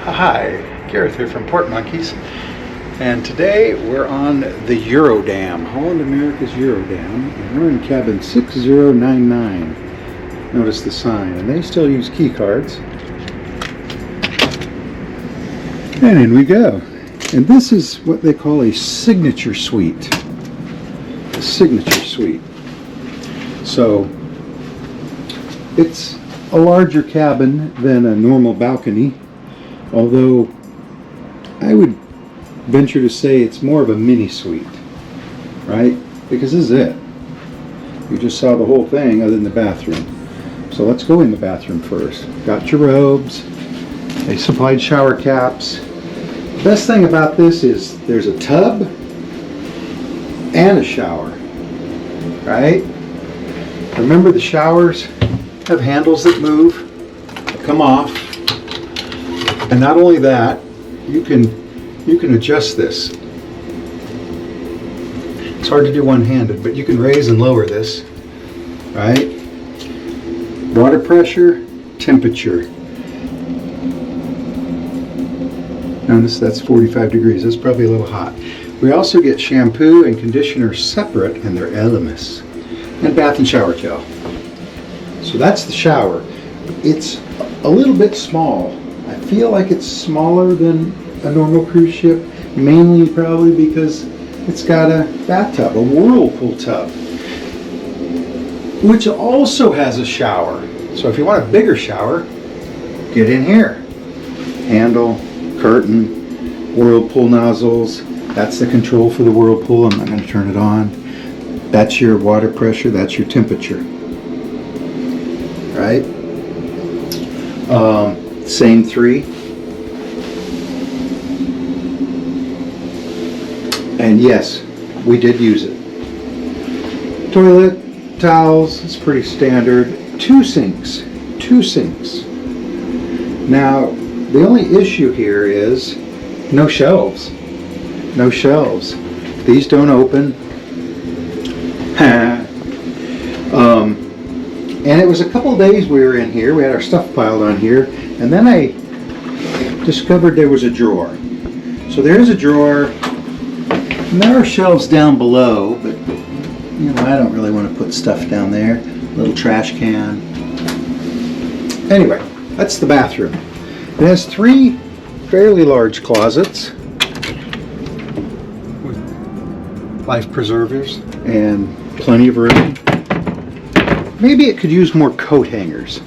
Hi, Gareth here from Port Monkeys, and today we're on the Eurodam, Holland America's Eurodam, and we're in cabin 6099. Notice the sign, and they still use key cards. And in we go. And this is what they call a signature suite. A signature suite. So it's a larger cabin than a normal balcony, although I would venture to say it's more of a mini suite, right? Because this is it. You just saw the whole thing other than the bathroom. So let's go in the bathroom first. Got your robes. They supplied shower caps. The best thing about this is there's a tub and a shower, right? Remember, the showers have handles that move, that come off, and not only that, you can adjust this. It's hard to do one-handed, but you can raise and lower this, right? Water pressure, temperature. Notice that's 45 degrees. That's probably a little hot. We also get shampoo and conditioner separate, and they're Elemis. And bath and shower gel. So that's the shower. It's a little bit small. I feel like it's smaller than a normal cruise ship, mainly probably because it's got a bathtub, a whirlpool tub, which also has a shower. So if you want a bigger shower, get in here. Handle, curtain, whirlpool nozzles. That's the control for the whirlpool. I'm not going to turn it on. That's your water pressure, that's your temperature, right? Same three. And yes, we did use it. Toilet, towels, it's pretty standard. Two sinks. Now, the only issue here is no shelves. No shelves. These don't open. And it was a couple of days we were in here. We had our stuff piled on here, and then I discovered there was a drawer. So there's a drawer, and there are shelves down below, but you know, I don't really want to put stuff down there. Little trash can. Anyway, that's the bathroom. It has three fairly large closets with life preservers and plenty of room. Maybe it could use more coat hangers.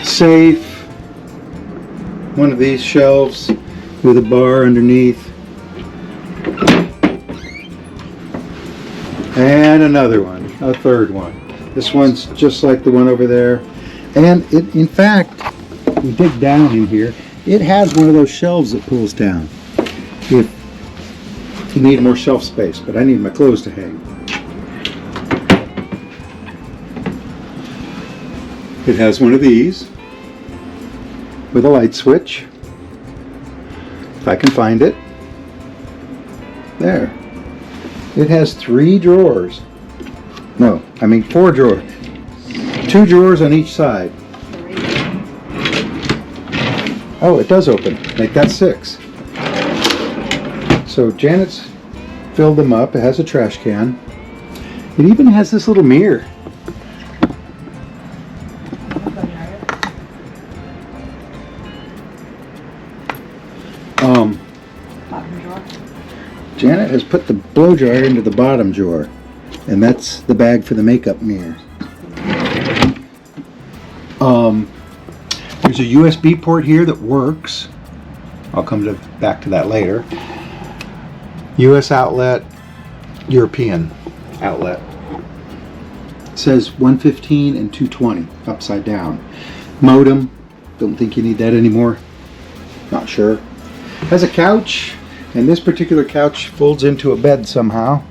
Safe. One of these shelves with a bar underneath. And another one, a third one. This one's just like the one over there. And it, in fact, you dig down in here, it has one of those shelves that pulls down if you need more shelf space, but I need my clothes to hang. It has one of these with a light switch, if I can find it. There. It has three drawers. No, I mean 4 drawers. 2 drawers on each side. Oh, it does open. Make that 6. So Janet's filled them up. It has a trash can. It even has this little mirror. Janet has put the blow dryer into the bottom drawer, and that's the bag for the makeup mirror. There's a USB port here that works. I'll come back to that later. US outlet, European outlet. It says 115 and 220 upside down. Modem, don't think you need that anymore. Not sure. Has a couch, and this particular couch folds into a bed somehow.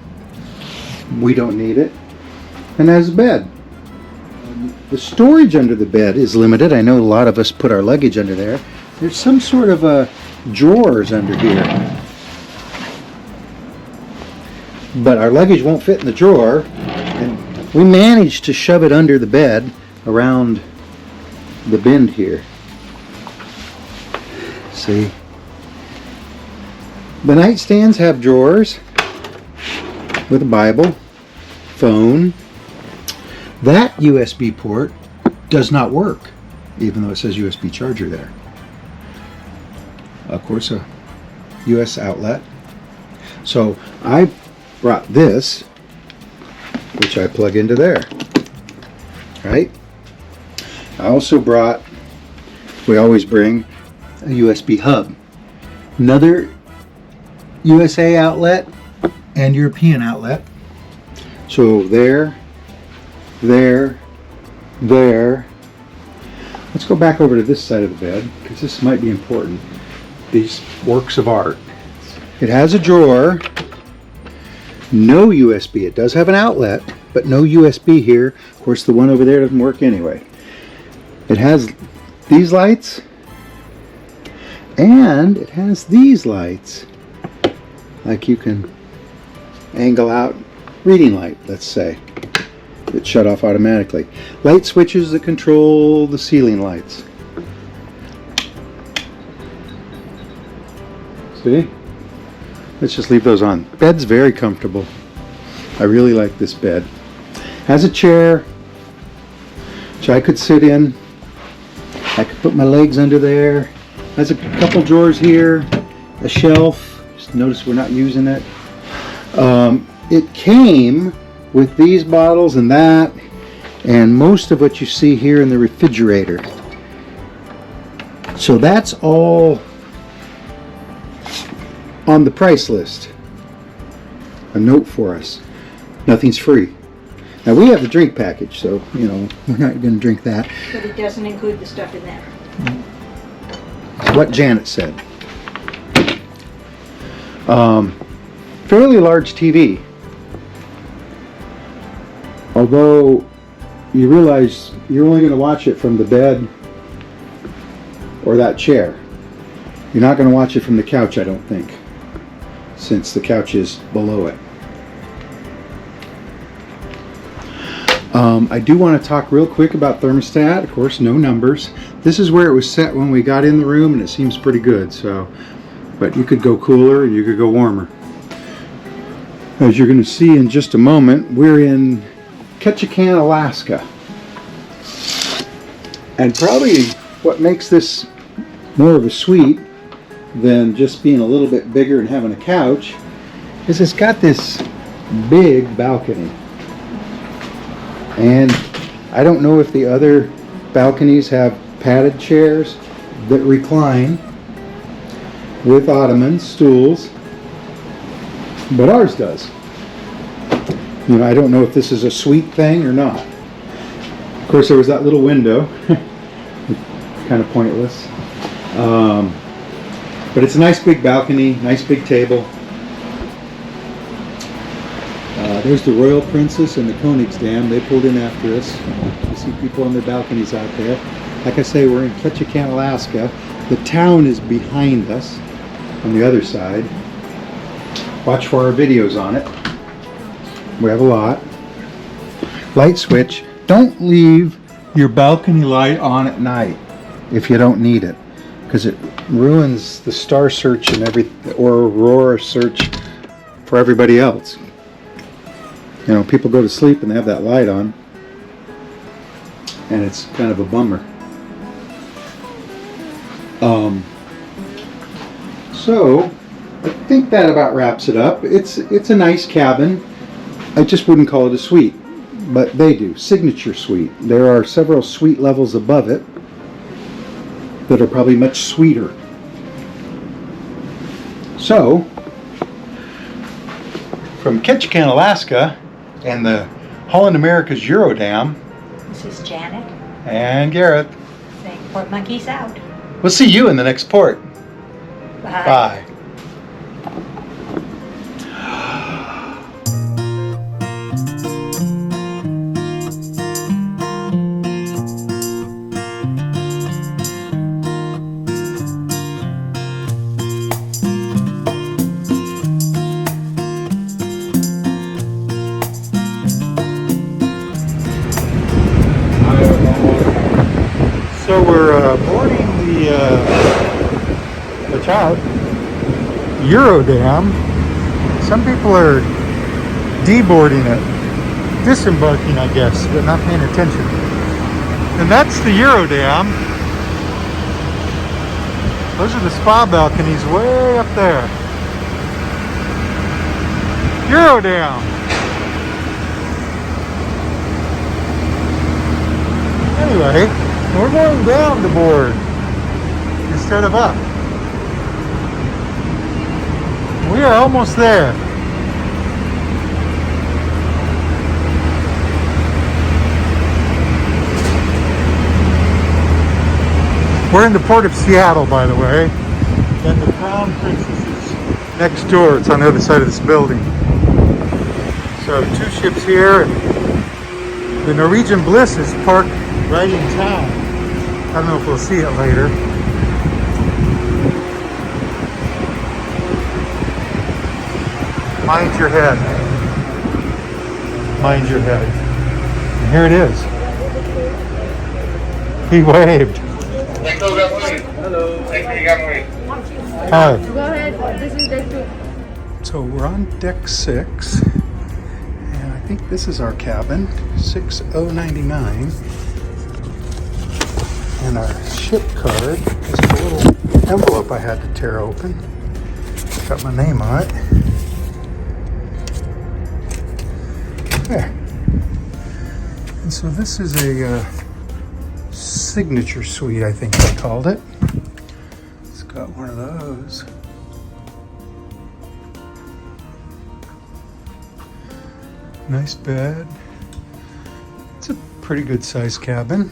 We don't need it. And has a bed. The storage under the bed is limited. I know a lot of us put our luggage under there. There's some sort of drawers under here. But our luggage won't fit in the drawer, and we managed to shove it under the bed around the bend here. See? The nightstands have drawers with a Bible, phone. That USB port does not work, even though it says USB charger there. Of course, a US outlet. So I brought this, which I plug into there, right? I also brought, we always bring a USB hub, another USA outlet and European outlet. So there. Let's go back over to this side of the bed, because this might be important. These works of art. It has a drawer, no USB. It does have an outlet, but no USB here. Of course, the one over there doesn't work anyway. It has these lights, and it has these lights. Like you can angle out reading light, let's say. It shut off automatically. Light switches that control the ceiling lights. See? Let's just leave those on. Bed's very comfortable. I really like this bed. Has a chair, which I could sit in. I could put my legs under there. Has a couple drawers here, a shelf. Just notice we're not using it. It came with these bottles and that, and most of what you see here in the refrigerator. So that's all on the price list. A note for us. Nothing's free. Now we have the drink package, so you know we're not going to drink that. But it doesn't include the stuff in there. What Janet said. Fairly large TV. Although you realize you're only going to watch it from the bed or that chair. You're not going to watch it from the couch, I don't think, since the couch is below it. I do want to talk real quick about thermostat. Of course, no numbers. This is where it was set when we got in the room, and it seems pretty good. So, but you could go cooler, you could go warmer. As you're going to see in just a moment, we're in Ketchikan, Alaska. And probably what makes this more of a suite than just being a little bit bigger and having a couch is it's got this big balcony. And I don't know if the other balconies have padded chairs that recline with ottomans, stools, but ours does. You know, I don't know if this is a suite thing or not. Of course, there was that little window. Kind of pointless. But it's a nice big balcony, nice big table. There's the Royal Princess and the Königsdam. They pulled in after us. You see people on their balconies out there. Like I say, we're in Ketchikan, Alaska. The town is behind us on the other side. Watch for our videos on it. We have a lot. Light switch. Don't leave your balcony light on at night if you don't need it, because it ruins the star search and or aurora search for everybody else. You know, people go to sleep and they have that light on, and it's kind of a bummer. So I think that about wraps it up. It's a nice cabin. I just wouldn't call it a suite, but they do. Signature suite. There are several suite levels above it that are probably much sweeter. So, from Ketchikan, Alaska, and the Holland America's Eurodam, This is Janet and Garrett, saying Port Monkeys out. we'll see you in the next port. Bye. Bye. So we're boarding the out. Eurodam. Some people are deboarding it. Disembarking, I guess, but not paying attention. And that's the Eurodam. Those are the spa balconies way up there. Eurodam. Anyway, we're going down to board instead of up. We are almost there. We're in the port of Seattle, by the way, and the Crown Princess is next door. It's on the other side of this building. So 2 ships here, and the Norwegian Bliss is parked right in town. I don't know if we'll see it later. Mind your head. Mind your head. And here it is. He waved. Hello. Hi. Go ahead. This is deck 2. So we're on deck 6, and I think this is our cabin, 6099. And our ship card is a little envelope I had to tear open. Got my name on it. There. And so this is a signature suite, I think they called it. It's got one of those. Nice bed. It's a pretty good sized cabin.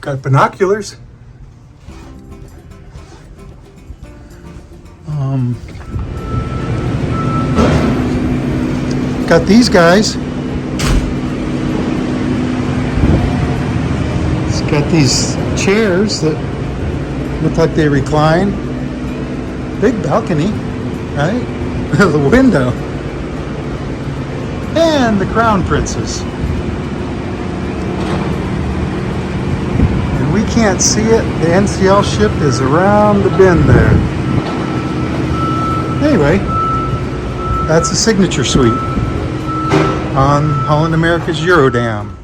Got binoculars. Got these guys. It's got these chairs that look like they recline. Big balcony, right? The window. And the Crown Princess. And we can't see it. The NCL ship is around the bend there. Anyway, that's a signature suite on Holland America's Eurodam.